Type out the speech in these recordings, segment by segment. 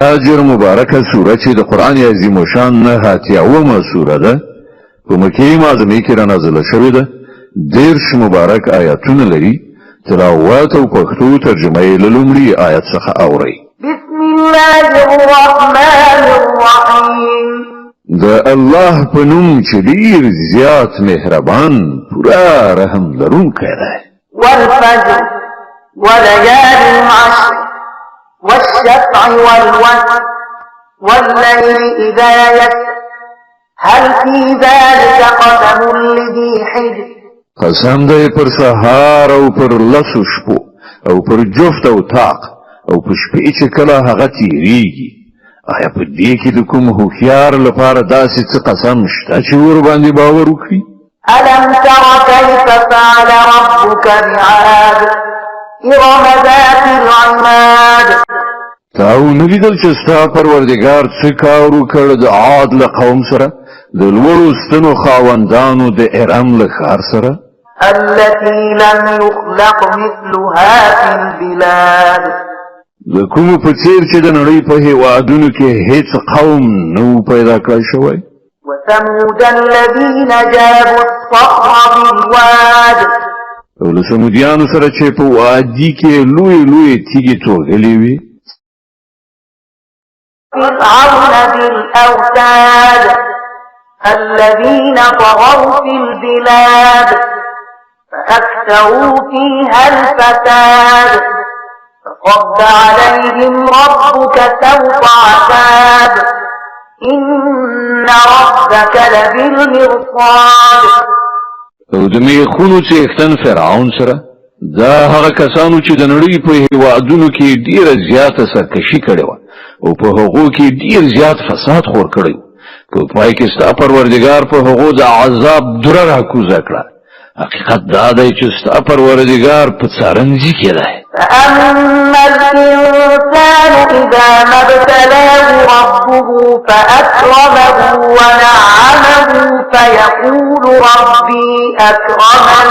فجر مبارکه سوره چې د قران عظیم شان نه هاتیاومه سوره ده په مکه معظمه کې را نازله شوې ده. دیرش مبارک آیاتونه لري. تلاوت او پښتو ترجمه یې له لومړي آیت څخه اوري. بسم الله الرحمن الرحیم. د الله په نوم چې ډیر زیات مهربان پورا رحم لرونکی دی. والفجر وليال عشر والشفع والوتر والليل إذا يسر هل في ذلك قسم لذي حجر. قسم دی پر سهار او پر لسو شپو او پر جفت او طاق او پر شپې چې کله هغه تیریږي. آیا په دې کې د کوم هوښیار لپاره داسې څه قسم شته چې ور باندې باور وکړي؟ ألم تر كيف فعل ربك بعاد إرم ذات العماد. تاو نلیدل چې ستا پروردګار څه کار وکړ د عاد له قوم سره د لوړو ستنو خاوندانو د ارم له ښار سره؟ التي لم يخلق مثلها في البلاد. د کومو په څېر چې د نړۍ په هېوادونو کې هیڅ قوم نو پیدا کړی شوی. وثمود الذين جابوا الصخر بالواد. او له سمودیانو سره چې په وادي کې لوی تیږې توغلې وي. فرعون بالأوتاد الذين طغوا في البلاد فأكثروا فيها الفساد فصب عليهم ربك سوط عذاب إن ربك لبالمرصاد. او د میخونو څښتن فرعون سره دا هغه کسانو چې د نړۍ په هېوادونو کې ډیره زیاته سرکشي کړې وه او په هغو کې ډیر زیات فساد خور کړی و. په پای کې ستا پروردګار په هغو د عذاب دوره راکوزه کړه. حقیقت دا دی چې ستا پروردګار په څارنځي کې دی. فأما الإنسان إذا ما ابتلاه ربه فأكرمه ونعمه فيقول ربي أكرمن.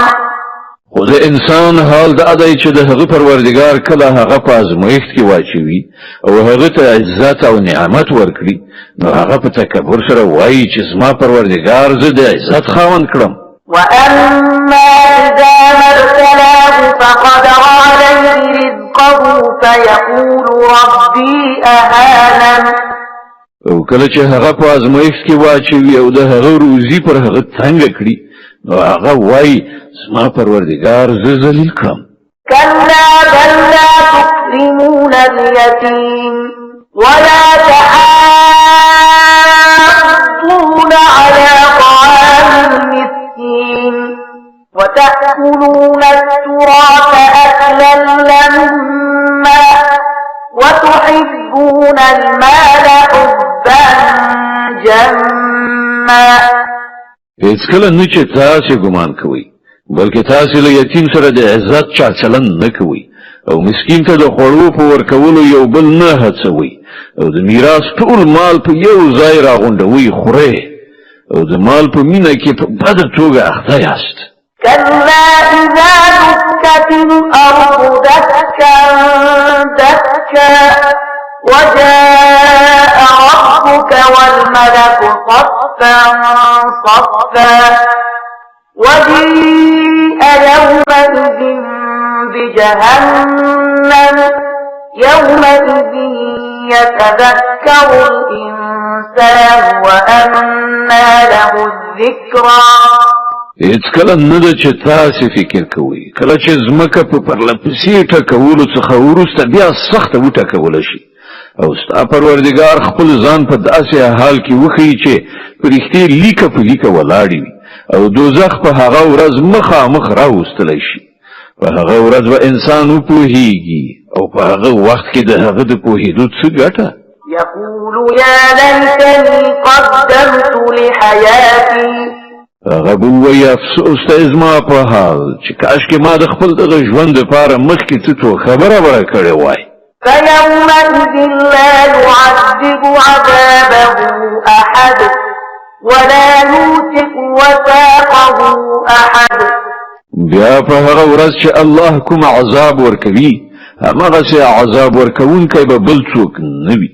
خو د انسان حال دا دی چې د هغه پروردګار کله هغه په ازمایښت کې واچوي او هغه ته عزت او نعمت ورکړي نو هغه په تکبر سره وایي چې زما پروردګار زه د عزت خاوند کړم. وأما إذا ما ابتلاه فقدر عليه رزقه فيقول ربي أهانن. او کله چې هغه په ازمایښت کې واچوي او د هغه روزي پر هغه څنګه کړي نو هغه وایي زما پروردګار زه ذلیل کړم. كلا بل لا تكرمون اليتيم ولا تحاضون على طعام المسكين وتأكلون التراث أكلا لما وتحبون المال حبا جما. هیڅ کله نه چې تاسې ګمان کوئ بلکې تاسې له یتیم سره د عزت چلند نه کوئ او مسکین ته د خوړو په ورکولو یو بل نه هڅوئ او د میراث ټول مال په یو ځای راغونډوئ خورئ او د مال په مینه کې په بده توګه اخته یاست. كلا إذا دكت الأرض دكا دكا وجاء ربك والملك صفا صفا وجيء يومئذ بجهنم يومئذ يتذكر الإنسان وأنى له الذكرى. هیڅ کله نه ده چې تاسې فکر کوئ کله چې ځمکه په پرلپسې ټکولو څخه وروسته بیا سخته وټکوله شي او ستا پروردګار خپل ځان په داسې حال کې وښیي چې په رښتې لیکه په لیکه ولاړې وي او دوزخ په هغه ورځ مخامخ راوستلی شي. په هغه ورځ به انسان وپوهیږي او په هغه وخت کې د هغه د پوهېدو څه ګټه؟ يقول يا ليتني قدمت لحياتي. هغه به ووایي افسوس ته زما په حال چې کاشکې ما د خپل دغه ژوند دپاره مخکې څه توخه برابره کړې وای. فيومئذ لا يعذب عذابه أحد ولا يوثق وثاقه أحد. بیا په هغه ورځ چې الله کوم عذاب ورکوي همغسې عذاب ورکوونکی به بل څوک نه وي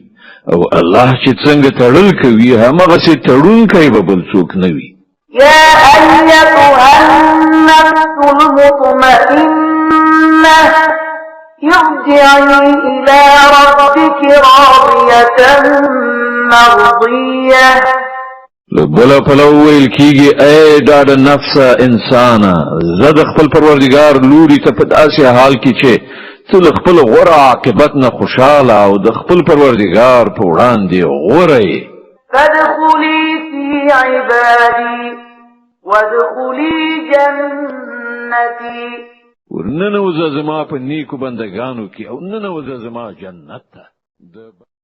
او الله چې څنګه تړل کوي همغسې تړونکی به بل څوک نه وي. يا أيتها النفس المطمئنة ارجعي إلى ربك راضية مرضية. لبلا پلو ویل کیږي اے ډاډ نفس انسانا زه د خپل پروردگار لوري ته په داسې حال کې چې ته د خپل غوره عاقبت نه خوشاله او د خپل پروردگار په وړاندې غوره یې. فادخلي في عبادي وادخلي جنتي. ورننوځه زما په نیکو بندگانو کې او ننوځه زما جنت ته.